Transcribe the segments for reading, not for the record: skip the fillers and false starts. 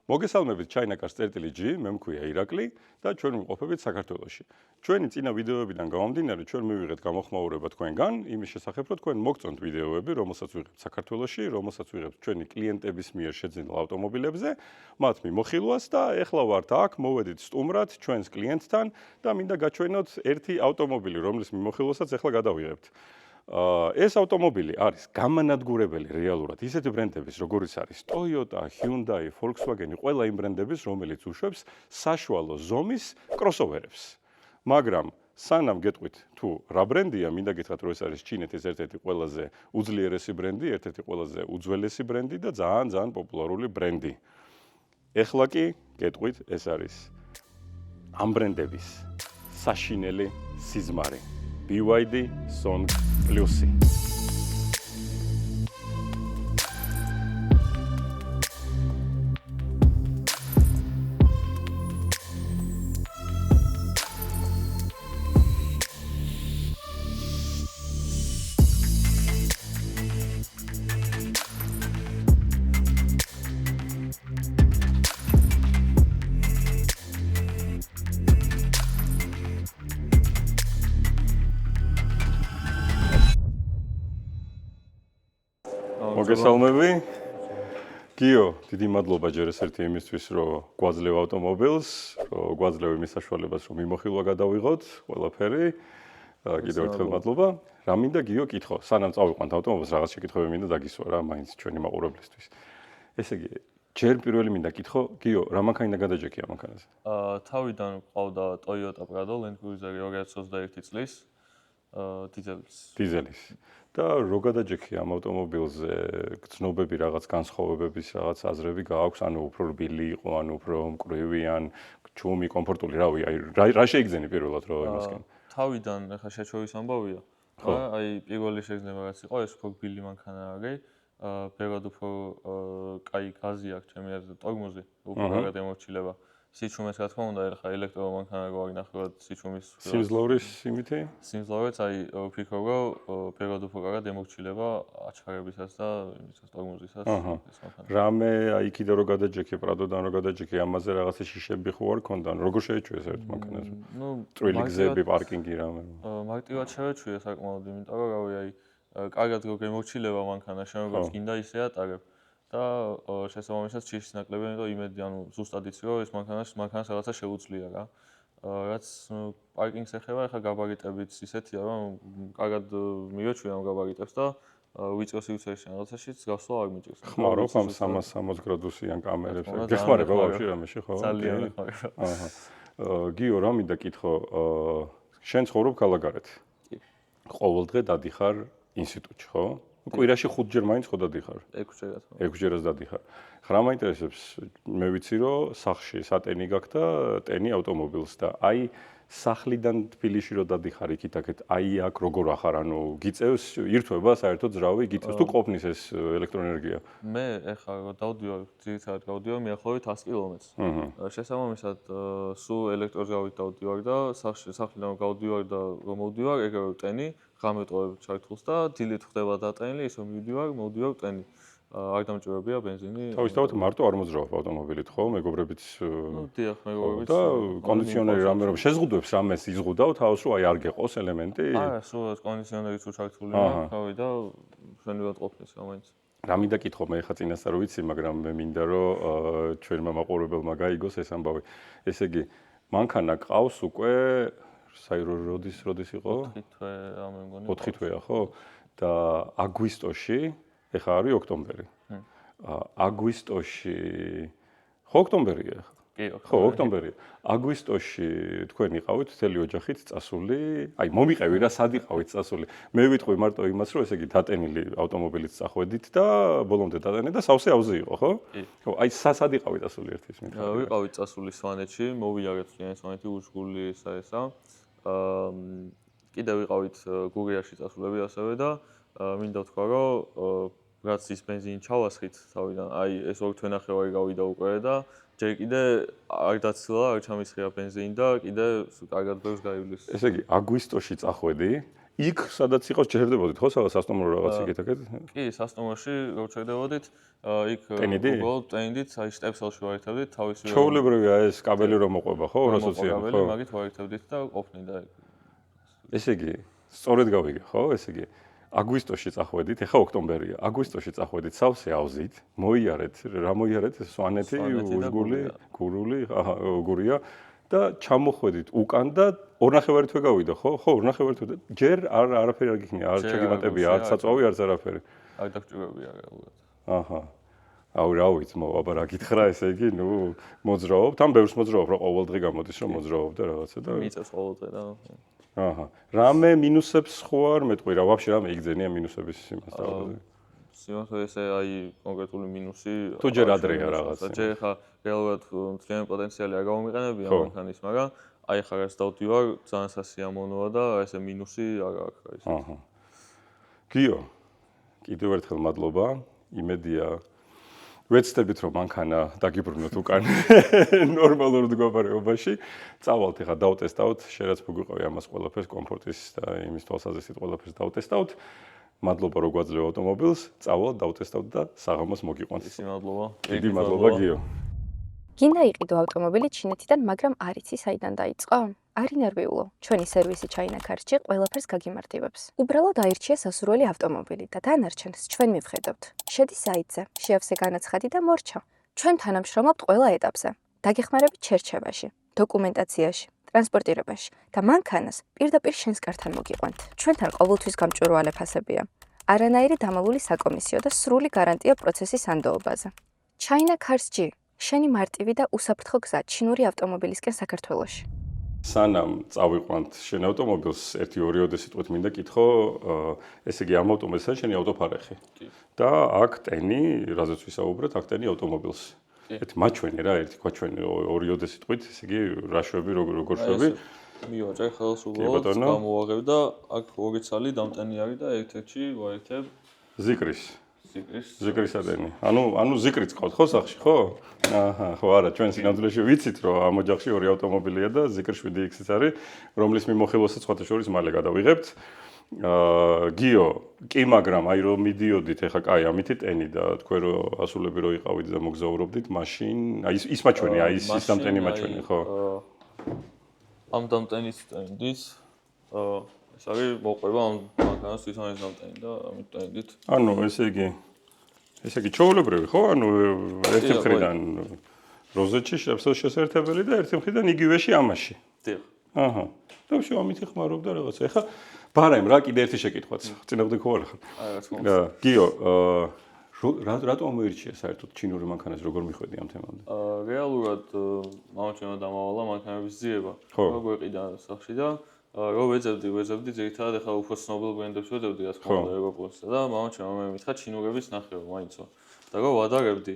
მოგესალმებით ჩაინაკარს წერტილი G, მე მქვია ირაკლი და ჩვენ ვიმყოფებით საქართველოში. ჩვენი წინა ვიდეოებიდან გამომდინარე, ჩვენ მივიღეთ გამოხმაურება თქვენგან იმის შესახებ, რომ თქვენ მოგწონთ ვიდეოები, რომელსაც ვიღებთ საქართველოში, რომელსაც ვიღებთ ჩვენი კლიენტების მიერ შეძენილ ავტომობილებზე, მათ მიმოხილვას და ეხლა ვართ აქ, მოვედით სტუმრად ჩვენს კლიენტთან და მინდა გაჩვენოთ ერთი ავტომობილი, რომლის მიმოხილვასაც ეხლა გადავიღებთ. ეს ავტომობილი არის გამანადგურებელი რეალურად ისეთი ბრენდების, როგორიც არის Toyota, Hyundai, Volkswagen, ყველა იმ ბრენდების, რომელიც უშვებს საშუალო ზომის კროსოვერებს. მაგრამ სანამ გეტყვით თუ რა ბრენდია, მინდა გითხრათ, რომ ეს არის ჩინეთის ერთ-ერთი ყველაზე უძლიერესი ბრენდი, ერთ-ერთი ყველაზე უძველესი ბრენდი და ძალიან პოპულარული ბრენდი. ეხლა კი გეტყვით, ეს არის ამ ბრენდების საშინელი სიზმარი. BYD Song Plus. მოგესალმები. გიო, დიდი მადლობა ჯერ ერთ-ერთი იმისთვის, რომ გვაძლევ ავტომობილს, რომ გვაძლევ იმის საშუალებას, რომ მიმოხილვა გადავიღოთ, ყველაფერი. კიდევ ერთხელ მადლობა. რა მინდა გიო კითხო, სანამ წავიყვანთ ავტომობილს, რაღაც შეკითხვები მინდა დაგისვა რა, მაინც ჩვენი მაყურებლისთვის. ესე იგი, ჯერ პირველი მინდა კითხო, გიო, რა მანქანა გადაჯექია მანქანაზე? თავიდან ყავდა Toyota Prado Land Cruiser 2021 წლის დიზელის. და რო გადაჯექი ამ ავტომობილზე, გრძნობები რაღაც განსხვავებების რაღაც აზრები გააქვს, ანუ უფრო რბილი იყო, ანუ უფრო მკვრივი, ან ჩუმი, კომფორტული, რავი, აი რა შეიგზენი პირველად რომ იმასკენ? თავიდან ახლა შეჩვევის ამბავია. აი პირველი შეგრძნება რაც იყო, ეს უფრო რბილი მანქანა არის. ბევრად უფრო კაი გაზი აქვს ჩემი აზრით, ტორმოზი უფრო კარგად ემორჩილება. სიჩუმეს რა თქმა უნდა, ეხლა ელექტრომანქანა გვარი ნახევად სიჩუმის სიმძლავრის იმითი? სიმძლავრეც აი ვფიქრობ, რომ ბევრად უფრო კარგად ემორჩილება აჩქარებისას და იმისას ტორმოზისას ეს მანქანა. რამე აი იქიდან რო გადაჯექი, პრადოდან რო გადაჯექი, ამაზე რაღაცა შიშები ხო არ ქონდა? როგორ შეეჩვიეს ერთ მანქანაზე? ნუ წვრილი გზები, პარკინგი რამე. მარტივად შევეჩვიე საკმაოდ, იმიტომ რომ რავი აი კარგად რო გემორჩილება მანქანა, შენ როგორც გინდა ისე ატარებ. და შესაბამისად ჩიშის ნაკლები, იმიტომ იმედი, ანუ ზუსტად იცი, რომ ეს მანქანას რაღაცა შეუძლია რა. რაც პარკინგს ეხება, ახლა გაბარიტებიც ისეთია, რომ კარგად მივეჩვია ამ გაბარიტებს და ვიწრო სივრცეში რაღაცაშიც გასვლა არ მიჭირს. ხმარო ხომ 360 გრადუსიან კამერებს. გეხმარება ბავშვი რამეში ხო? ძალიან ეხმარება. გიო, რა მინდა კითხო, შენ ცხოვრობ ქალაქგარეთ? კი. ყოველდღე დადიხარ ინსტიტუტში, ხო? კვირაში 5 ჯერ მაინც ხო დადიხარ? 6 ჯერაც. 6 ჯერაც დადიხარ. ხრა მაინტერესებს, მე ვიცი რომ სახლში სატენი გაქვს და ტენი ავტომობილს და აი სახლიდან თბილისში რო დადიხარ იქით-აქეთ, აი აქ როგორ ახარ, ანუ გიწევს ირთვება საერთოდ ძრავი, გიწევს თუ ყოფნის ეს ელექტროენერგია? მე ეხლა დავდივარ, ძირითადად გავდივარ მიახლოებით 100 კილომეტრს. შესაბამისად, სულ ელექტროზრავით დავდივარ და სახლიდან გავდივარ და რომ მოვდივარ, ეგრევე ტენი გამეტოვებ ჩართულს და დილით ხდება დატენილი, ისე მივდივარ, მოვდივარ ტენი. არ დამჭირებია ბენზინი. თავისთავად მარტო არ მოძრავ ავტომობილით, ხო? მეგობრებიც ნუ დიახ, მეგობრებიც. და კონდიციონერი რამე რომ შეზღუდვებს რამეს იზღუდავ თავს, რომ აი არ გეყოს ელემენტი? არა, სულ ეს კონდიციონერი თუ ჩართული მაქვს, ხავი და შვენივად ყოფნის მაინც. რა მინდა კითხო, მე ხა წინასწარ ვიცი, მაგრამ მე მინდა რომ ჩვენმა მაყურებელმა გაიგოს ეს ამბავი. ესე იგი, მანქანა ყავს უკვე როდის იყო? 4 თვე ამ მეგონი. 4 თვეა, ხო? და აგვისტოში ეხა არის ოქტომბერი. აგვისტოში ხო ოქტომბერია ეხა? კი, ხო, ოქტომბერია. აგვისტოში თქვენ იყავით მთელი ოჯახით წასული, აი მომიყევი რა, სად იყავით წასული? მე ვიტყვი მარტო იმას, რომ ესე იგი დატენილი ავტომობილით წახვედით და ბოლომდე დატენე და სავსე ავზე იყო, ხო? ხო, აი სად იყავით წასული ერთის მითხარ? ვიყავით წასული სვანეთში, მოვიარეთ ძალიან სვანეთი უშგული ესა. კიდევ ვიყავით გურიაში წასულები ასევე და მინდა ვთქვა, რომ რაც ის ბენზინი ჩავასხით თავიდან, აი ეს 2 თვენახევარი გავიდა უკვე და ჯერ კიდე არ დაცლა, არ ჩამისხია ბენზინი და კიდე კარგად ბევრს გაივლის. ესე იგი, აგვისტოში წახვედი, იქ სადაც იყოს ჩერდებოდით ხო სადაც სასტუმრო რაღაც იქეთ? კი, სასტუმროში რო ჩერდებოდით, იქ ტენიდი? უბრალოდ ტენიდით, აი სტეპსელში ვაერთებდით, თავისი ჩაოლებრივია ეს კაბელი რომ მოყვება ხო 220-იანი კაბელი, მაგით ვაერთებდით და ყოფნიდა იქ. ესე იგი, სწორედ გავიგე ხო? ესე იგი, აგვისტოში წახვედით, ეხა ოქტომბერია. აგვისტოში წახვედით სავსე ავზით, მოიარეთ, რა მოიარეთ? სვანეთი, უშგული, გურული, აჰა, გურია და ჩამოხვედით უკან და 2.5 თვე გავიდა, ხო? ხო, 2.5 თვე. ჯერ არაფერი არ გიქნია, არ ჩაგიმატებია, არც საწვავი, არც არაფერი. არ დაგჭირებია რეალურად. აჰა. აუ რა ვიცი, აბა რა გითხრა, ესე იგი, ნუ მოძრაობთ, ამ ბევრს მოძრაობ, რა ყოველ დღე გამოდის რომ მოძრაობ და რაღაცა და მიწევს ყოველ დღე და აჰა. რამე მინუსებს ხო არ მეტყვი რა, ვაფშე რამე იგძენია მინუსების იმას და სიმართლე ესე აი კონკრეტული მინუსი თუ ჯერ ადრეა რაღაცა. ჯერ ხა რეალურად მთლიანი პოტენციალი არ გამომიყენებია მანქანის, მაგრამ აი ხა რაც დავდივარ, ძალიან სასიამოვნოა და ესე მინუსი არ აქვს რა ის. აჰა. გიო, კიდევ ერთხელ მადლობა. იმედია ვეცდებით რომ მანქანა დაგიბრუნოთ უკან ნორმალურ მდგომარეობაში. წავალთ ახლა დავტესტავთ, შენაც მოგვიყევი ამას ყველაფერს კომფორტის და იმის თვალსაზრისით ყველაფერს დავტესტავთ. მადლობა რომ გვაძლევ ავტომობილს, წავალთ დავტესტავთ და საღამოს მოგიყვანთ. ისი მადლობა. დიდი მადლობა გიო. გინდა იყიდო ავტომობილი ჩინეთიდან, მაგრამ არ იცი საიდან დაიწყო? არ ინერვიულო, ჩვენი სერვისი China Cars-ში ყველაფერს გაგიმარტივებს. უბრალოდ აირჩიე სასურველი ავტომობილი და დანარჩენს ჩვენ მივხედავთ. შედი საიტზე, შეავსე განაცხადი და მორჩა. ჩვენ თანამშრომლობთ ყველა ეტაპზე. დაგეხმარებით შერჩევაში, დოკუმენტაციაში, ტრანსპორტირებაში და მანქანას პირდაპირ შენს კართან მოგიყვანთ. ჩვენთან ყოველთვის გამჭვირვალე ფასებია. არანაირი დამალული საკომისიო და სრული გარანტია პროცესის ანდოობაზე. China Cars-ში შენი მარტივი და უსაფრთხო გზა ჩინური ავტომობილისკენ საქართველოში. სანამ წავიყვანთ შენ ავტომობილს, 1-2 ოდე სიტყვით მინდა კითხო, ესე იგი ამ ავტომობილსა შენი ავტოფარეხი. და აქ ტენი, რაზეც ვისაუბრეთ, აქ ტენი ავტომობილს. მაჩვენე რა, ერთი გვაჩვენე 2 ოდე სიტყვით, ესე იგი რა შვები, როგორ შვები. მივაჭრე ხელს უბრალოდ გამოვაღებ და აქ 2 ცალი დამტენი არის და ერთ-ერთში ვაერთებ ზიკრის ადენი. ანუ ზიკრიც ყავთ ხო სახში, ხო? აჰა, ხო არა, ჩვენ სინამდვილეში ვიცით რომ ამ ოჯახში 2 ავტომობილია და ზიკრ 7X-იც არის, რომლის მიმოხილვასაც სხვათა შორის მალე გადავიღებთ. გიო, კი, მაგრამ აი რომ მიდიოდით ეხა კაი ამითი ტენი და თქვენ რომ ასულები რო იყავით და მოგზაურობდით, მაშინ აი ის მაჩვენე, აი ის დამტენი მაჩვენე, ხო? ამ დამტენის ტენდის ეს არის მოყვება ამ მანქანას თვითონ ეს დამტენი და ამით ტენდით. ანუ ესე იგი ჩაოლებრივი ხო? ანუ ერთი მხრიდან როზეთში შესაძლებელი და ერთი მხრიდან იგივეში ამაში. დიახ. აჰა. და შო ამითი ხმარობ და რაღაცა. ეხა ბარემ რა კიდე ერთი შეკითხვაც. წინააღმდეგ ხო არა ხარ? აი რა თქმა უნდა. გიო, რატომ მოირჩია საერთოდ ჩინური მანქანას როგორ მიხვედი ამ თემამდე? რეალურად მამაჩემმა დამავალა მანქანების ძიება. ხო. გვეყიდა სახში და რო ვეძებდი ზირთადად ახლა უფრო ცნობილ ბრენდებს ვეძებდი რაც ხომ ევროპულსა და მამაჩემმა მე მითხრა ჩინურების ნახეო მაინცო. და რო ვადარებდი,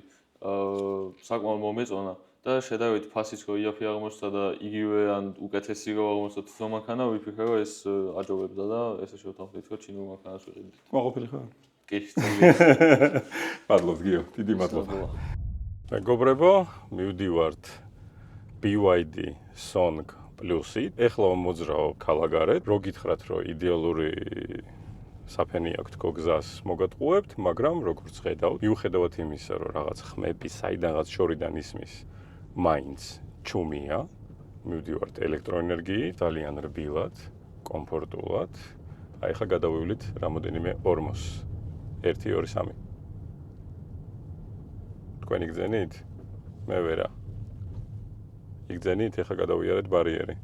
საკმაოდ მომეწონა და შედარებით ფასიც რო იაფი აღმოჩნდა და იგივე ან უკეთესი რო აღმოჩნდა თვითონ მანქანა, ვიფიქრე რომ ეს აჯობებდა და ესე შევთანხმდით რომ ჩინურ მანქანას ვიყიდით. მოყოფილი ხარ? კი, ძალიან. მადლობა გიო, დიდი მადლობა. მეგობრებო, მივდივართ BYD Song Plus-ით. ეხლა მოძრაობ ქალაქგარეთ. რო გითხრათ, რომ იდეალური საფენი აქვს თქო გზას მოგატყუებთ, მაგრამ როგორც ხედავთ, მიუხედავად იმისა, რომ რაღაც ხმები საიდანაც შორიდან ისმის, მაინც ჩუმია. მივდივართ ელექტროენერგიით, ძალიან რბილად, კომფორტულად. აი ხა გადავივლით რამოდენიმე ორმოს. 1, 2, 3. თქვენ იგძენით? მე ვერა. იგძენით, ეხლა გადავიარეთ ბარიერი.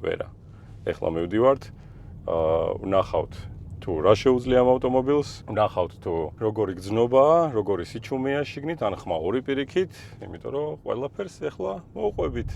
ვერა. ეხლა მივდივართ, ვნახავთ თუ რა შეუძლია ამ ავტომობილს, ვნახავთ თუ როგორი გრძნობაა, როგორი სიჩუმეა შიგნით, ან ხმა ორი პირიქით, იმიტომ რომ ყველაფერს ეხლა მოვყვებით.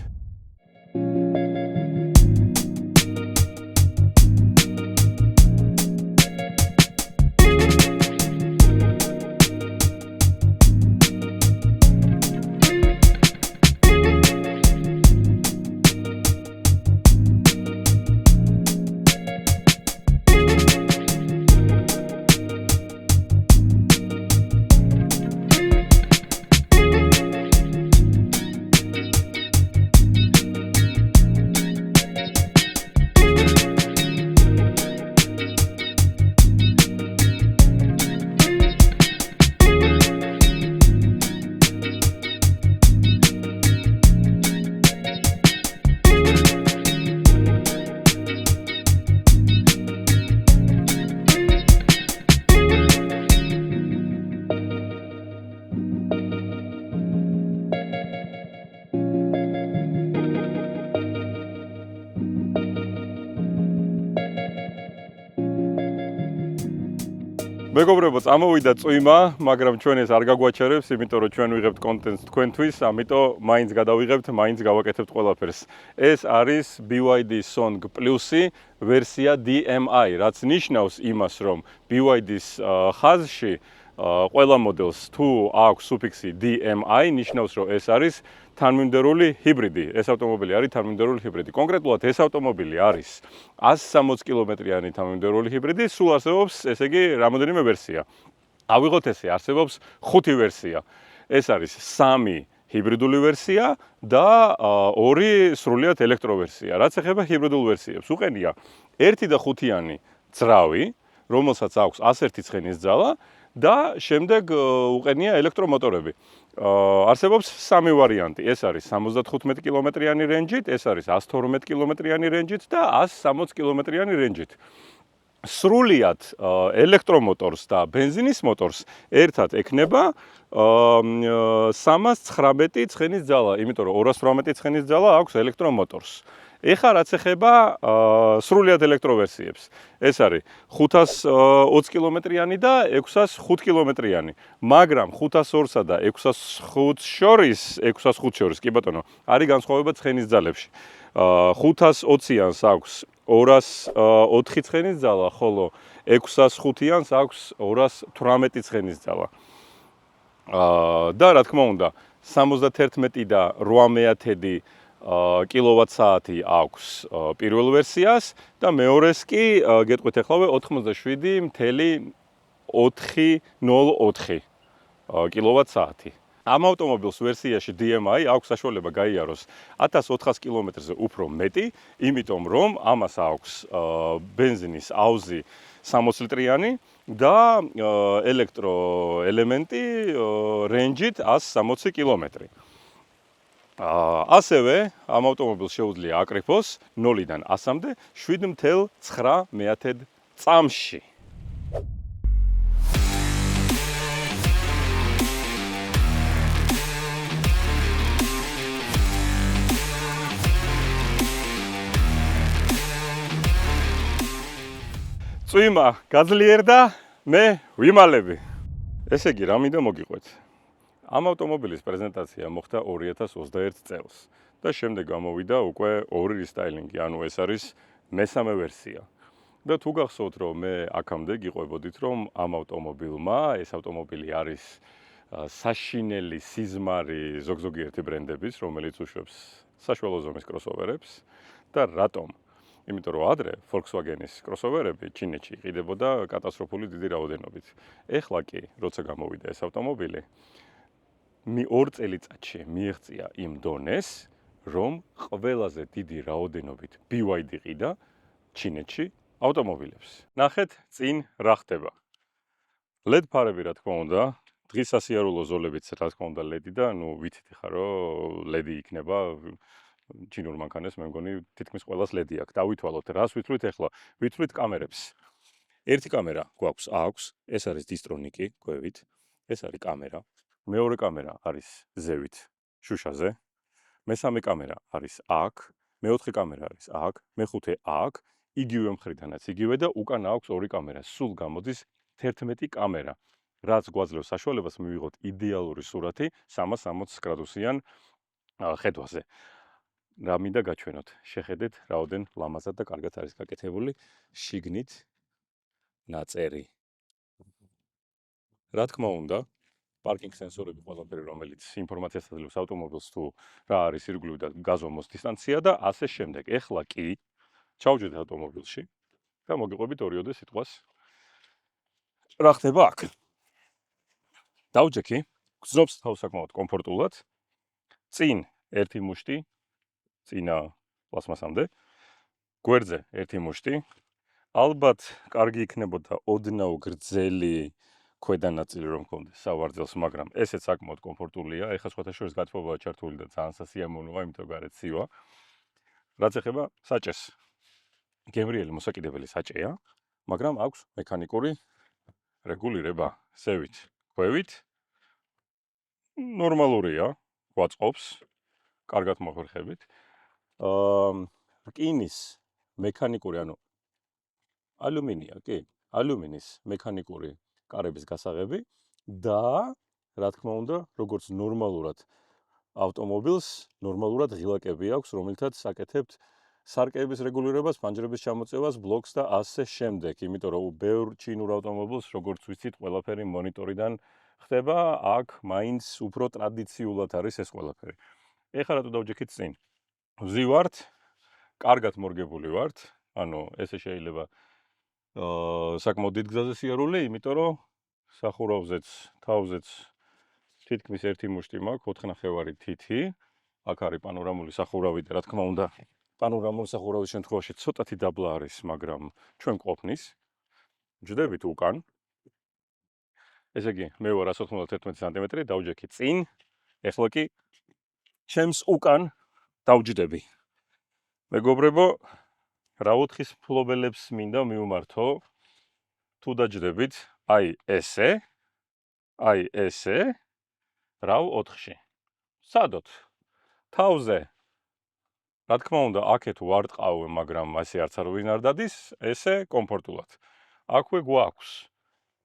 მეგობრებო, წამოვიდა წვიმა, მაგრამ ჩვენ ეს არ გაგვაჩერებს, იმიტომ რომ ჩვენ ვიღებთ კონტენტს თქვენთვის, ამიტომ მაინც გადავიღებთ, მაინც გავაკეთებთ ყველაფერს. ეს არის BYD Song Plus-ი ვერსია DMI, რაც ნიშნავს იმას, რომ BYD-ის ხაზში ყველა მოდელს თუ აქვს სუფიქსი DMI, ნიშნავს, რომ ეს არის თანმიმდევრული ჰიბრიდი. ეს ავტომობილი არის თანმიმდევრული ჰიბრიდი. კონკრეტულად ეს ავტომობილი არის 160 კილომეტრიანი თანმიმდევრული ჰიბრიდი, სულ არსებობს, ესე იგი, რამოდენიმე ვერსია. ავიღოთ ესე, არსებობს 5 ვერსია. ეს არის 3 ჰიბრიდული ვერსია და 2 სრულიად ელექტროვერსია. რაც ეხება ჰიბრიდულ ვერსიებს, უყენია 1 და 5-იანი ძრავი, რომელსაც აქვს 101 ცხენის ძალა და შემდეგ უყენია ელექტრომოტორები. არსებობს 3 ვარიანტი. ეს არის 75 კილომეტრიანი რენჯით, ეს არის 112 კილომეტრიანი რენჯით და 160 კილომეტრიანი რენჯით. სრულიად ელექტრომოტორს და ბენზინის მოტორს ერთად ექნება 319 ცხენის ძალა, იმიტომ რომ 218 ცხენის ძალა აქვს ელექტრომოტორს. ეხლა რაც ეხება სრულიად ელექტროვერსიებს. ეს არის 520 კილომეტრიანი და 605 კილომეტრიანი. მაგრამ 502-სა და 605 შორის, კი ბატონო, არის განსხვავება ცხენის ძალებში. 520-იანს აქვს 204 ცხენის ძალა, ხოლო 605-იანს აქვს 218 ცხენის ძალა. და რა თქმა უნდა, 71 და 8/10 კილოვატ-საათი აქვს პირველ ვერსიას და მეორეს კი გეტყვით ახლავე 87.404 კილოვატ-საათი. ამ ავტომობილს ვერსიაში DMI აქვს საშუალება გაიაროს 1400 კილომეტრზე უფრო მეტი, იმიტომ რომ ამას აქვს ბენზინის აუზი 60 ლიტრიანი და ელექტროელემენტი რენჯით 160 კილომეტრი. ასევე ამ ავტომობილს შეუძლია აკრიფოს 0-დან 100-მდე 7.9 წამში. წვიმა გაძლიერდა, მე ვიმალები. ესე იგი, რა მინდა მოგიყვეთ. ამ ავტომობილის პრეზენტაცია მოხდა 2021 წელს და შემდეგ გამოვიდა უკვე 2 რესტაილინგი, ანუ ეს არის მესამე ვერსია. და თუ გახსოვთ, რომ მე აქამდე გიყვებოდით, რომ ამ ავტომობილმა, ეს ავტომობილი არის საშინელი სიზმარი ზოგიერთი ბრენდების, რომელიც უშვებს საშუალო ზომის კროსოვერებს და რატომ? იმიტომ რომ ადრე Volkswagen-ის კროსოვერები ჩინეთში იყიდებოდა კატასტროფული დიდი რაოდენობით. ეხლა კი, როცა გამოვიდა ეს ავტომობილი, 2 წელიწადში მიაღწია იმ დონეს, რომ ყველაზე დიდი რაოდენობით BYD ყიდა ჩინეთში ავტომობილებს. ნახეთ წინ რა ხდება. LED ფარები რა თქმა უნდა, დღის სასიარულო ზოლებიც რა თქმა უნდა LED და ვიცით ხარ რომ LED იქნება ჩინურ მანქანას, მე მგონი თითქმის ყველას LED აქვს. დავითვალოთ, რას ვითვლით ახლა? ვითვლით კამერებს. ერთი კამერა გვაქვს, ეს არის დისტრონიკი, გვევით. ეს არის კამერა. მეორე კამერა არის ზევით, შუშაზე. მესამე კამერა არის აქ, მეოთხე კამერა არის აქ, მეხუთე აქ, იგივე მხრიდანაც იგივე და უკან აქვს 2 კამერა. სულ გამოდის 11 კამერა, რაც გვაძლევს საშუალებას მივიღოთ იდეალური სურათი 360 გრადუსიან ხედვაზე. რა მინდა გაჩვენოთ? შეხედეთ, რაოდენ ლამაზად და კარგად არის გაკეთებული შიგნით ნაწერი. რა თქმა უნდა, პარკინგ სენსორები ყველაფერი, რომელიც ინფორმაციას აძლევს ავტომობილს თუ რა არის ირგვლივ და გაზომოს დისტანცია და ასე შემდეგ. ეხლა კი ჩავჯდეთ ავტომობილში და მოგიყვებით ორიოდე სიტყვას. რა ხდება აქ? დავჯექი, გზნობს თავს საკმაოდ კომფორტულად. წინ ერთი მუშტი წინა პლასმასამდე, გვერდზე ერთი მუშტი. ალბათ კარგი იქნებოდა ოდნავ გრძელი ქვედა ნაწილი რომ მქონდეს სავარძელს, მაგრამ ესეც საკმაოდ კომფორტულია. ეხლა სხვათა შორის გათბობაა ჩართული და ძალიან სასიამოვნოა, იმიტომ რომ გარეთ ცივა. რაც ეხება საჭეს, გემრიელი მოსაკიდებელი საჭეა, მაგრამ აქვს მექანიკური რეგულირება ზევით, ქვევით. ნორმალურია, გვაწყობს, კარგად მოხერხებით. რკინის მექანიკური, ანუ ალუმინია, კი, ალუმინის მექანიკური კარების გასაღები და რა თქმა უნდა, როგორც ნორმალურად ავტომობილს ნორმალურად ღილაკები აქვს, რომელთაც აკეთებთ სარკეების რეგულირებას, ფანჯრების ჩამოწევას, ბლოკს და ასე შემდეგ. იმიტომ რომ ბევრ ჩინურ ავტომობილს, როგორც ვიცით, ყველაფერი მონიტორიდან ხდება, აქ მაინც უფრო ტრადიციულად არის ეს ყველაფერი. ეხლა რატო დავჯექით წინ? ვზივართ, კარგად მორგებული ვართ, ანუ ესე შეიძლება საკმაოდ დიდ გზაზე სიარული, იმიტომ რომ სახურავზეც, თავზეც თითქმის ერთი მუშტი მაქვს, 4 ნახევარი თითი. აქ არის პანორამული სახურავი და რა თქმა უნდა, პანორამული სახურავის შემთხვევაში ცოტათი დაბლა არის, მაგრამ ჩვენ ყოფნის. ჯდებით უკან. ესე იგი, მე ვარ 191 სანტიმეტრი, დავჯექი წინ. ეხლა კი ჩემს უკან დავჯდები. მეგობრებო, რა უთხის ფლობელებს მინდა მივმართო? თუ დაჯდებით, აი ესე, რა 4-ში. სადოთ? თავზე. რა თქმა უნდა, აქეთ ვარტყავ, მაგრამ ასე არც არ ვინ არ დადის, ესე კომფორტულად. აქვე გვაქვს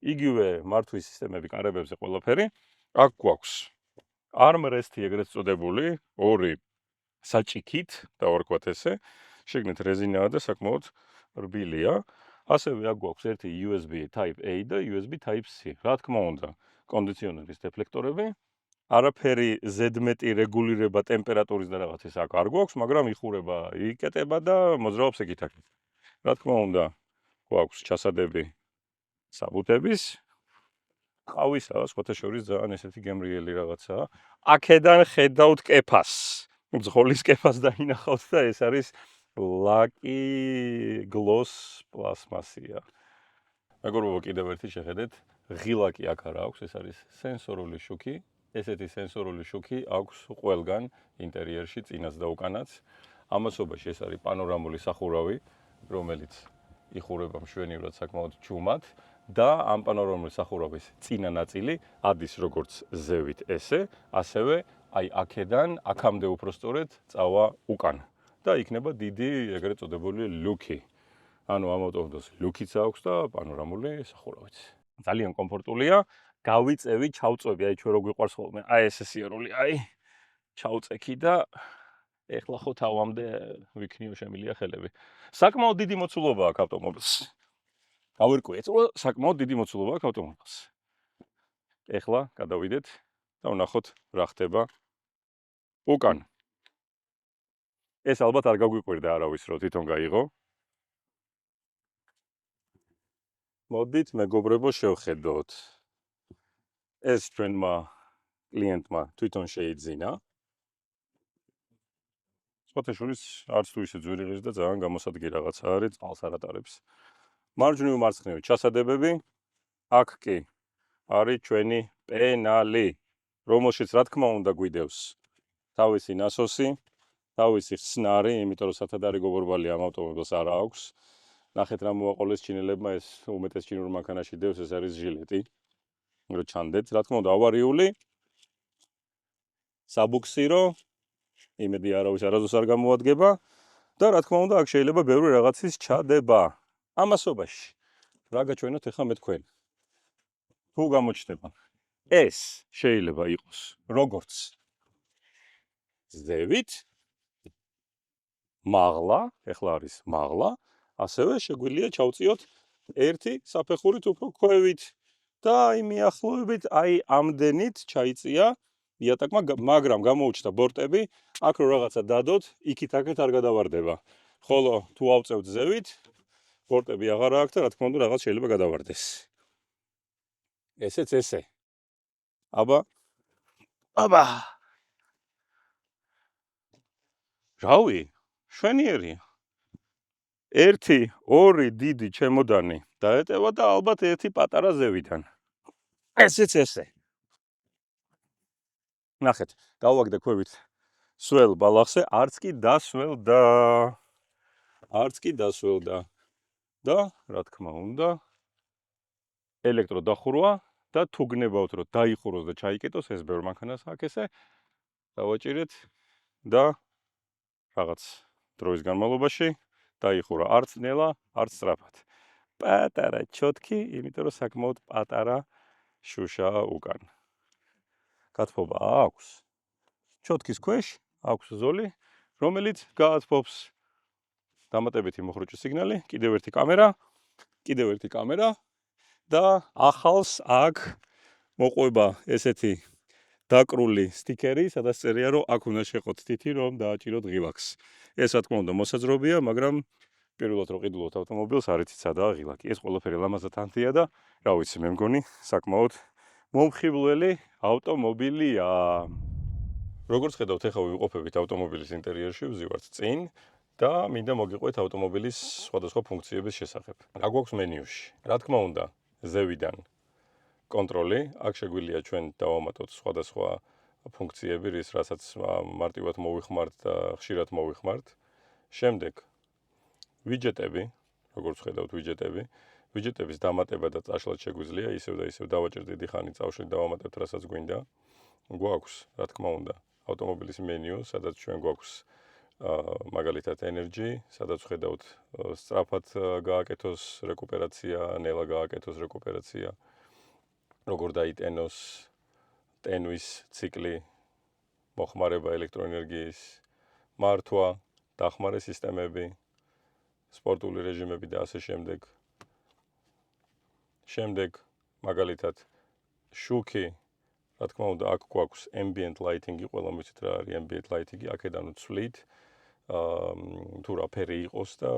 იგივე მართვის სისტემები კარებებზე ყველაფერი. აქ გვაქვს armrest-ი ეგრეთ წოდებული, ორი საჭიქით, დავარქვათ ესე. შეგნით რეზინაა და საკმაოდ რბილია. ასევე აქ გვაქვს ერთი USB Type-A და USB Type-C. რა თქმა უნდა, კონდიციონერის დეფლექტორები. არაფერი ზედმეტი რეგულირება ტემპერატურის და რაღაცის აქ არ გვაქვს, მაგრამ იხურება, იკეტება და მოძრაობს ეკითაკით. რა თქმა უნდა, გვაქვს ჩასადები საბუთების. ყავისა, სხვათა შორის ძალიან ესეთი გემრიელი რაღაცაა. აქედან ხედავთ კეფას. მძღოლის კეფას დაინახავთ და ეს არის Lucky Gloss პლასმასია. მეგობრებო, კიდევ ერთი შეხედეთ, ღილაკი აქ არა აქვს, ეს არის სენსორული შუქი. ესეთი სენსორული შუქი აქვს ყველგან ინტერიერში, წინაც და უკანაც. ამასობაში ეს არის პანორამული სახურავი, რომელიც იხურება მშვენივრად საკმაოდ ჩუმად და ამ პანორამული სახურავის წინა ნაწილი ადის როგორც ზევით ესე, ასევე აი აქედან, აქამდე უფრო სწორედ წავა უკან და იქნება დიდი ეგრეთ წოდებული ლუკი. ანუ ამ ავტომობილს ლუკიც აქვს და პანორამული სახურავიც. ძალიან კომფორტულია. გავიწევი, ჩავწვევი, აი ჩვენ რო გვიყვარს ხოლმე, აი ესე სიარული, აი ჩავწექი და ეხლა ხო თავამდე ვიქნიო შემილია ხელები. საკმაოდ დიდი მოცულობა აქვს ავტომობილს. გავირკვიეთ, რომ საკმაოდ დიდი მოცულობა აქვს ავტომობილს. ეხლა გადავიდეთ და ვნახოთ რა ხდება უკან. ეს ალბათ არ გაგვიყვირდა არავის რო თვითონ გაიღო. მოდით, მეგობრებო, შევხედოთ. ეს ჩვენმა კლიენტმა თვითონ შეიძინა. სხვათა შორის არც თუ ისე ძვირი ღირს და ძალიან გამოსადეგი რაღაცა არის, წყალს არ ატარებს. მარჯვნივ მარცხნივ ჩასადებები. აქ კი არის ჩვენი პენალი, რომელშიც რა თქმა უნდა გვიდევს თავისი ნასოსი, თავისი ხსნარი, იმიტომ რომ სათადარიგო ბორბალი ამ ავტომობილს არ აქვს. ნახეთ რა მოაყოლეს ჩინელებმა, ეს უმეტეს ჩინურ მანქანაში დევს, ეს არის ჟილეტი. რო ჩანდეთ, რა თქმა უნდა, ავარიული, საბუქსირო, იმედი არავის არასდროს არ გამოადგება და რა თქმა უნდა, აქ შეიძლება ბევრი რაღაცის ჩადება. ამასობაში რა გაჩვენოთ ახლა მე თქვენ? თუ გამოჩნდება, ეს შეიძლება იყოს როგორც ზევით, მაღლა, ახლა არის მაღლა, ასევე შეგვიძლია ჩავწიოთ ერთი საფეხურით უფრო ქვევით და აი მიახლოებით, აი ამდენით ჩაიწია იატაკმა, მაგრამ გამოუჩნდა ბორტები, აქ რო რაღაცა დადოთ, იქით აქეთ არ გადავარდება. ხოლო თუ ავწევთ ზევით, ბორტები აღარ აქვს და რა თქმა უნდა რაღაც შეიძლება გადავარდეს. ესეც ესე. აბა. რავი, შვენიერია. ერთი, ორი დიდი ჩემოდანი დაეტევა და ალბათ ერთი პატარა ზევიდან. ესეც ესე. ნახეთ, გავაგდა ქვევით სველ ბალახზე, არც კი დასველდა. და რა თქმა უნდა, ელექტროდახურვა და თუ გნებავთ რომ დაიხუროს და ჩაიკეტოს, ეს ბევრ მანქანას აქვს ესე. დავაჭირეთ და რაღაც დროის განმავლობაში დაიხურა არც ნელა, არც სწრაფად. პატარა ჩოთკი, იმიტომ რომ საკმაოდ პატარა შუშაა უკან. გათბობა აქვს. ჩოთკის ქვეშ აქვს ზოლი, რომელიც გაათბობს. დამატებითი მოხრუჭი სიგნალი, კიდევ ერთი კამერა და ახალს აქ მოყვება ესეთი დაკრული სტიკერი, სადაც წერია რომ აქ უნდა შეყოთ თითი რომ დააჭიროთ ღილაკს. ეს რა თქმა უნდა მოსაძრობია, მაგრამ პირველად რომ ყიდულობთ ავტომობილს, არ იცით სადაა ღილაკი. ეს ყველაფერი ლამაზად ანთია და რა ვიცი, მე მგონი საკმაოდ მომხიბვლელი ავტომობილია. როგორც ხედავთ, ახლა ვიმყოფებით ავტომობილის ინტერიერში, ვზივართ წინ და მინდა მოგიყვეთ ავტომობილის სხვადასხვა ფუნქციების შესახებ. რა გვაქვს მენიუში? რა თქმა უნდა, ზევიდან კონტროლი, აქ შეგვიძლია ჩვენ დავამატოთ სხვადასხვა ფუნქციები, რასაც მარტივად მოვიხმართ და ხშირად მოვიხმართ. შემდეგ ვიჯეტები, როგორც ხედავთ ვიჯეტების დამატება და წაშლა შეგვიძლია, ისევ და ისევ დავაჭერთ დიდი ხანი წავშლით დავამატებთ რასაც გვინდა. გვაქვს, რა თქმა უნდა, ავტომობილის მენიუ, სადაც ჩვენ გვაქვს მაგალითად energy, სადაც ხედავთ სწრაფად გააკეთოს რეკუპერაცია, ნელა გააკეთოს რეკუპერაცია, როგორ დაიტენოს ტენვის ციკლი, მოხმარება ელექტროენერგიის, მართვა, დახმარე სისტემები, სპორტული რეჟიმები და ასე შემდეგ. შემდეგ მაგალითად შუქი, რა თქმა უნდა, აქ გვაქვს ambient lighting-ი, ყველამ ვიცით რა არის ambient lighting-ი, აქედან ვცვლით თუ რა ფერი იყოს და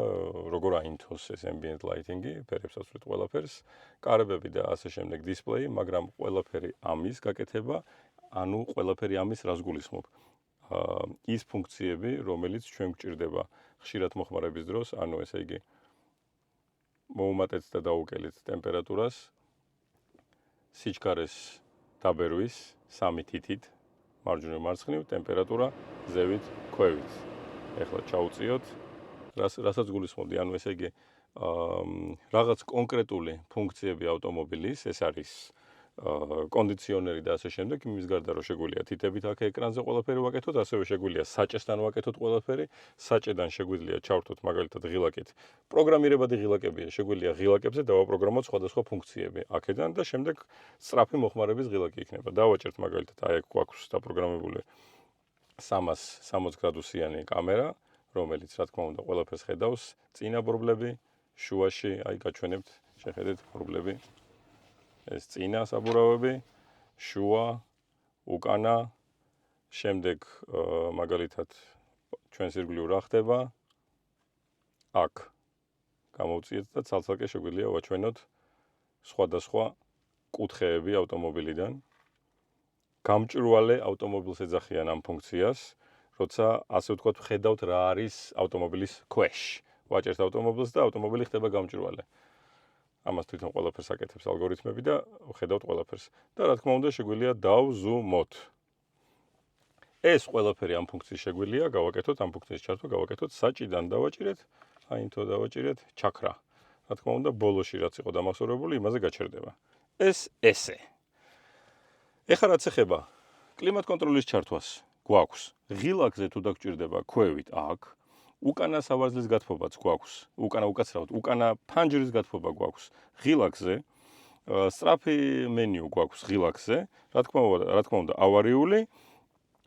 როგორ აინთოს ეს ambient lighting-ი, ფერებს ვცვლით ყველაფერს, კარებები და ასე შემდეგ დისპლეი, მაგრამ ყველაფერი ამის გაკეთება, ანუ ყველაფერი ამის რას გულისხმობ? ის ფუნქციები, რომელიც ჩვენ გვჭირდება ხშირად მოხმარების დროს, ანუ ესე იგი მოუმატეთ და დაუკელით ტემპერატურას, სიჩქარეს დაბერვის 3 თითით, მარჯვნივ მარცხნივ, ტემპერატურა ზევით ქვევით. ეხლა ჩაუწიოთ, რასაც გულისხმობდი, ანუ ესე იგი რაღაც კონკრეტული ფუნქციები ავტომობილის, ეს არის კონდიციონერი და ასე შემდეგ, იმის გარდა რომ შეგვიძლია თითებით აქ ეკრანზე ყველაფერი ვაკეთოთ, ასევე შეგვიძლია საჭესთან ვაკეთოთ ყველაფერი, საჭედან შეგვიძლია ჩავრთოთ მაგალითად ღილაკით. პროგრამირებადი ღილაკებია, შეგვიძლია ღილაკებზე დავაპროგრამოთ სხვადასხვა ფუნქციები აქედან და შემდეგ სწრაფი მოხმარების ღილაკი იქნება. დავაჭერთ მაგალითად აი აქ გვაქვს დაპროგრამებული 360 გრადუსიანი კამერა, რომელიც რა თქმა უნდა ყველაფერს ხედავს, წინა ბრბლები, შუაში, აი გაჩვენებთ, შეხედეთ ბრბლები. ეს წინა საბურავები, შუა, უკანა, შემდეგ მაგალითად ჩვენს ირგვლივ რა ხდება, აქ გამოვწიეთ და ცალ-ცალკე შეგვიძლია ვაჩვენოთ სხვადასხვა კუთხეები ავტომობილიდან. გამჭვირვალე ავტომობილს ეძახიან ამ ფუნქციას, როცა ასე ვთქვათ, ხედავთ რა არის ავტომობილის ქვეშ. ვაჭერთ ავტომობილს და ავტომობილი ხდება გამჭვირვალე. ამას თვითონ ყველაფერს აკეთებს ალგორითმები და ხედავთ ყველაფერს. და რა თქმა უნდა, შეგვიძლია დავზუმოთ. ეს ყველაფერი ამ ფუნქციის შეგვიძლია გავაკეთოთ, ამ ფუნქციის ჩართვა გავაკეთოთ საჭიდან დავაჭირეთ, აინთო დავაჭირეთ, ჩაქრა. რა თქმა უნდა, ბოლოში რაც იყო დამახსოვრებული, იმაზე გაჩერდება. ეს ესე. ეხლა რაც ეხება კლიმატ კონტროლის ჩართვას, გვაქვს ღილაკზე თუ დაგჭირდება ქვევით აქ, უკანა სავარძლის გათბობაც გვაქვს, უკაცრავად, უკანა ფანჯრის გათბობა გვაქვს ღილაკზე, სწრაფი მენიუ გვაქვს ღილაკზე, რა თქმა უნდა, ავარიული,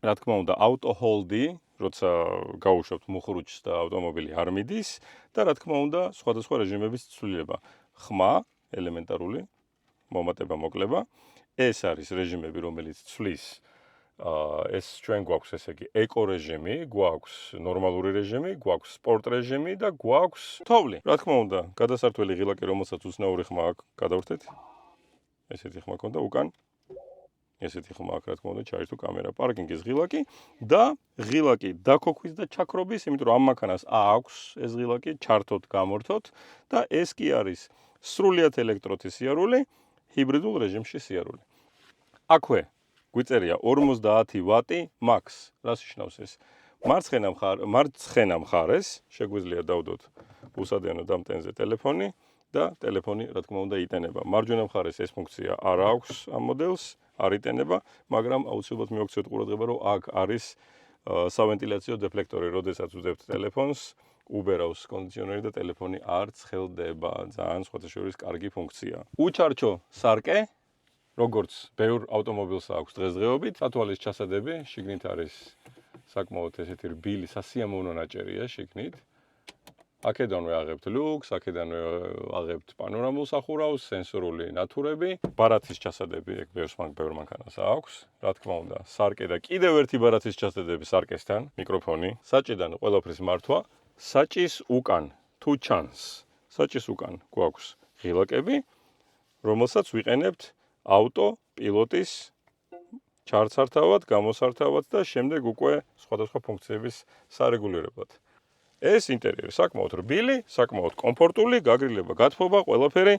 რა თქმა უნდა, auto hold-ი, როცა გაუშვებთ მუხრუჭს და ავტომობილი არ მიდის და რა თქმა უნდა, სხვადასხვა რეჟიმების ცვლილება. ხმა, ელემენტარული, მომატება, მოკლება. ეს არის რეჟიმები, რომელიც ცვლის ეს ჩვენ გვაქვს ესე იგი ეკო რეჟიმი, გვაქვს ნორმალური რეჟიმი, გვაქვს სპორტ რეჟიმი და გვაქვს თოვლი. რა თქმა უნდა, გადასართველი ღილაკი, რომელსაც უცნაური ხმა აქვს, გადავხდეთ. ესეთი ხმა ქონდა უკან. ესეთი ხმა აქვს, რა თქმა უნდა, ჩაერთო კამერა, პარკინგის ღილაკი და ღილაკი დაქოქვის და ჩაქრობის, იმიტომ რომ ამ მანქანას აქვს ეს ღილაკი, ჩართოთ, გამორთოთ და ეს კი არის სრულიად ელექტროთი სიარული, ჰიბრიდულ რეჟიმში სიარული. აქვე გვიწერია 50 ვატი მაქს. რას ნიშნავს ეს? მარცხენა მხარეს შეგვიძლია დავდოთ უსადენო დამტენზე ტელეფონი და ტელეფონი, რა თქმა უნდა, იტენება. მარჯვენა მხარეს ეს ფუნქცია არ აქვს ამ მოდელს, არ იტენება, მაგრამ აუცილებლად მივაქციოთ ყურადღება, რომ აქ არის სავენტილაციო დეფლექტორი, როდესაც ვდებთ ტელეფონს, უბერავს კონდიციონერი და ტელეფონი არ ცხელდება. ძალიან სხვადასხვა კარგი ფუნქცია. უჩარჩო სარკე, როგორც ბევრ ავტომობილს აქვს დღესდღეობით, სათვალის ჩასადები, შიგნით არის საკმაოდ ესეთი რბილი სასიამოვნო ნაჭერია შიგნით. აქედანვე აღებთ ლუქს, აქედანვე აღებთ პანორამულ სახურავს, სენსორული ნათურები, ბარათის ჩასადები, ეგ ბევრ მანქანას აქვს. რა თქმა უნდა, სარკე და კიდევ ერთი ბარათის ჩასადები სარკესთან, მიკროფონი, საჭიდან ყველაფრის მართვა, საჭის უკან თუ ჩანს, საჭის უკან გვაქვს ღილაკები, რომელსაც ვიყენებთ ავტოპილოტის ჩარცართავად, გამოსართავად და შემდეგ უკვე სხვადასხვა ფუნქციების სარეგულირებლად. ეს ინტერიერი საკმაოდ რბილი, საკმაოდ კომფორტული, გაგრილება, გათბობა, ყველაფერი.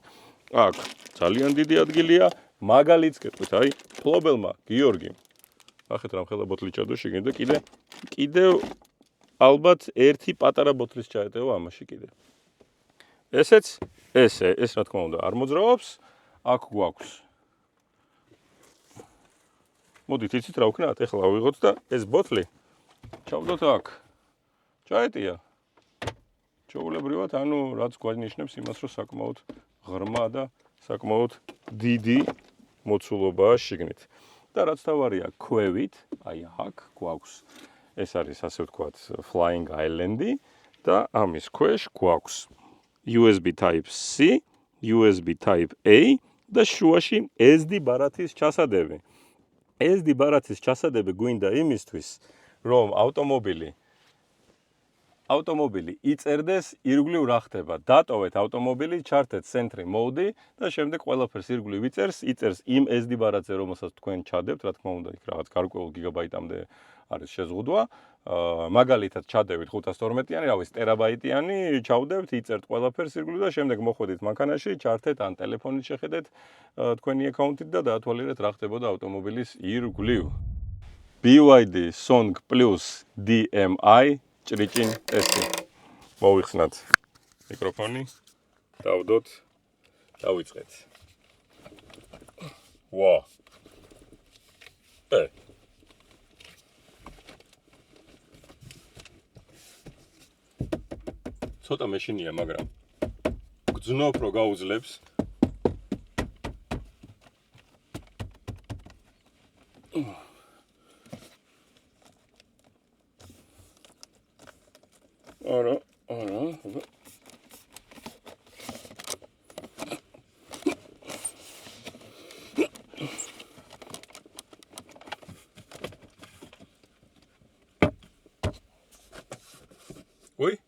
აქ ძალიან დიდი ადგილია, მაგალითს გეტყვით, აი, ფლობელმა გიორგიმ. ნახეთ რა ხელა ბოთლი ჩადო შიგნით და კიდევ ალბათ ერთი პატარა ბოთლის ჩაეტევა ამაში კიდე. ეს რა თქმა უნდა არ მოძრაობს, აქ გვაქვს. მოდით იცით რა ვქნათ, ეხლა ავიღოთ და ეს ბოთლი ჩავდოთ აქ. ჩაეტია. ჩაულებრივად, ანუ რაც გვანიშნებს იმას, რომ საკმაოდ ღრმა და საკმაოდ დიდი მოცულობაა შიგნით. და რაც თავარია, ქვევით, აი აქ გვაქვს ეს არის ასე ვთქვათ Flying Island-ი და ამის ქვეშ გვაქვს USB Type-C, USB Type-A და შუაში SD ბარათის ჩასადები. SD ბარათის ჩასადები გვინდა იმისთვის, რომ ავტომობილი იწერდეს ირგვლივ რა ხდება. დატოვეთ ავტომობილი, ჩართეთ Sentry Mode და შემდეგ ყველაფერს ირგვლივ იწერს იმ SD ბარათზე, რომელსაც თქვენ ჩადებთ, რა თქმა უნდა, იქ რაღაც გარკვეულ გიგაბაიტამდე არის შეზღუდვა. მაგალითად ჩადებით 512-იანი, რავის ტერაბაიტიანი, ჩავდებთ, იწერთ ყველაფერს ირგვლივ და შემდეგ მოხვედით მანქანაში, ჩართეთ ან ტელეფონით შეხედეთ თქვენი აკაუნტით და დაათვალიერეთ რა ხდებოდა ავტომობილის ირგვლივ. BYD Song Plus DMI ჭრიჭინ ტესტი. მოვიხსნათ მიკროფონი, დავდოთ, დავიწყეთ. ვა. ცოტა მეშინია, მაგრამ გძნობ რო გაუძლებს. არა. Ой?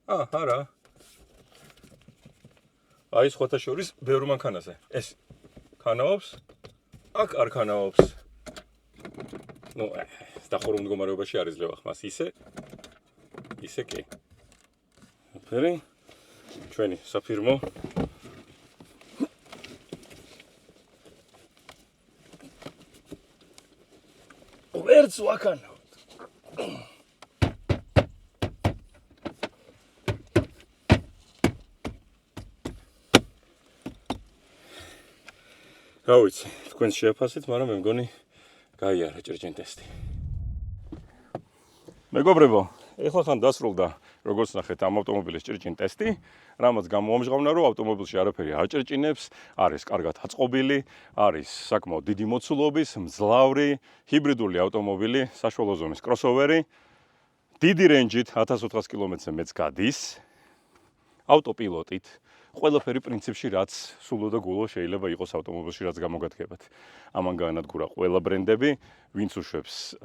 არა. აი სხვათა შორის ბევრ მანქანაზე. ეს ქანაობს, აქ არ ქანაობს. ნუ, დახურულ მდგომარეობაში არ იძლევა ხმას ისე კი. ფერი ჩვენი საფირმო ვერც ვაკანო. რა ვიცი, თქვენ შეაფასეთ, მაგრამ მე მგონი გაიარა ჭრიჭინ ტესტი. მეგობრებო, ეხლა ხან დასრულდა, როგორც ნახეთ, ამ ავტომობილის ჭრიჭინ ტესტი, რამაც გამოამჟღავნა, რომ ავტომობილში არაფერი არ ჭრიჭინებს, არის კარგად აწყობილი, არის საკმაოდ დიდი მოცულობის, მძლავრი, ჰიბრიდული ავტომობილი, საშუალო ზომის კროსოვერი, დიდი რენჯით 1400 კმ-ზე მეც გადის, ავტოპილოტით. ყველაფერი პრინციპში რაც სულო და გულო შეიძლება იყოს ავტომობილში რაც გამოგადგებათ. ამან გაანადგურა ყველა ბრენდები, ვინც უშვებს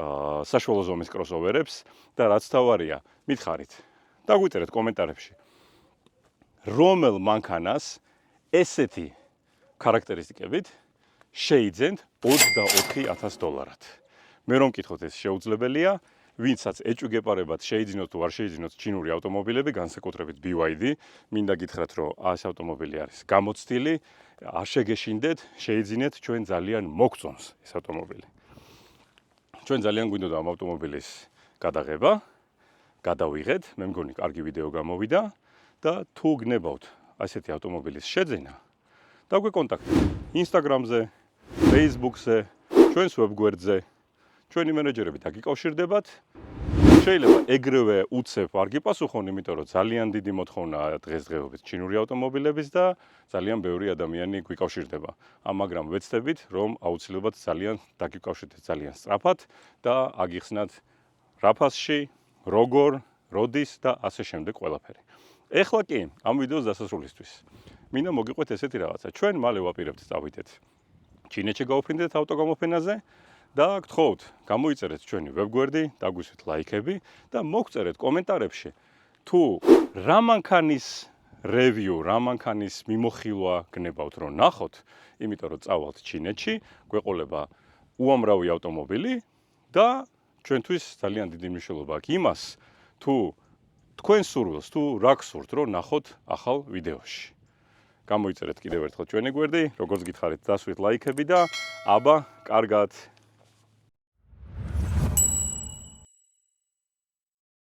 საშუალო ზომის კროსოვერებს და რაც თავარია, მითხარით. დაგვიწერეთ კომენტარებში. რომელ მანქანას ესეთი ქარაკტერისტიკებით შეიძენთ $24,000. მე რომ მკითხოთ ეს შეუძლებელია, ვინცაც ეჭვგეპარებად შეიძინოთ თუ არ შეიძინოთ ჩინური ავტომობილები, განსაკუთრებით BYD, მინდა გითხრათ, რომ ეს ავტომობილი არის გამოცდილი, არ შეგეშინდეთ, შეიძინეთ, ჩვენ ძალიან მოგწონს ეს ავტომობილი. ჩვენ ძალიან გვინდოდა ამ ავტომობილის გადაღება, გადავიღეთ, მე მგონი კარგი ვიდეო გამოვიდა და თუ გნებავთ ასეთი ავტომობილის შეძენა, დაგვეკონტაქტეთ Instagram-ზე, Facebook-ზე, ჩვენს ვებგვერდზე. ჩვენი მენეჯერები დაგიკავშირდებათ შეიძლება ეგრევე უცებ არ გიპასუხონ, იმიტომ რომ ძალიან დიდი მოთხოვნაა დღესდღეობით ჩინური ავტომობილების და ძალიან ბევრი ადამიანი გვიკავშირდება. მაგრამ ვეცდებით, რომ აუცილებლად ძალიან დაგიკავშირდეთ ძალიან სწრაფად და აგიხსნათ რა ფასში, როგორ, როდის და ასე შემდეგ ყველაფერი. ეხლა კი, ამ ვიდეოს დასასრულისთვის მინდა მოგიყვეთ ესეთი რაღაცა. ჩვენ მალე ვაპირებთ წავიდეთ ჩინეთში გავუფრინდეთ ავტოგამოფენაზე და გთხოვთ, გამოიწერეთ ჩვენი ვებგვერდი, დაგვისვით ლაიქები და მოგწერეთ კომენტარებში თუ რა მანქანის review, რა მანქანის მიმოხილვა გნებავთ რომ ნახოთ, იმიტომ რომ წავალთ ჩინეთში, გვეყოლება უამრავი ავტომობილი და ჩვენთვის ძალიან დიდი მნიშვნელობა აქვს იმას, თუ თქვენ სურვილს, თუ რა გსურთ რომ ნახოთ ახალ ვიდეოში. გამოიწერეთ კიდევ ერთხელ ჩვენი გვერდი, როგორც გითხარით, დასვით ლაიქები და აბა, კარგად.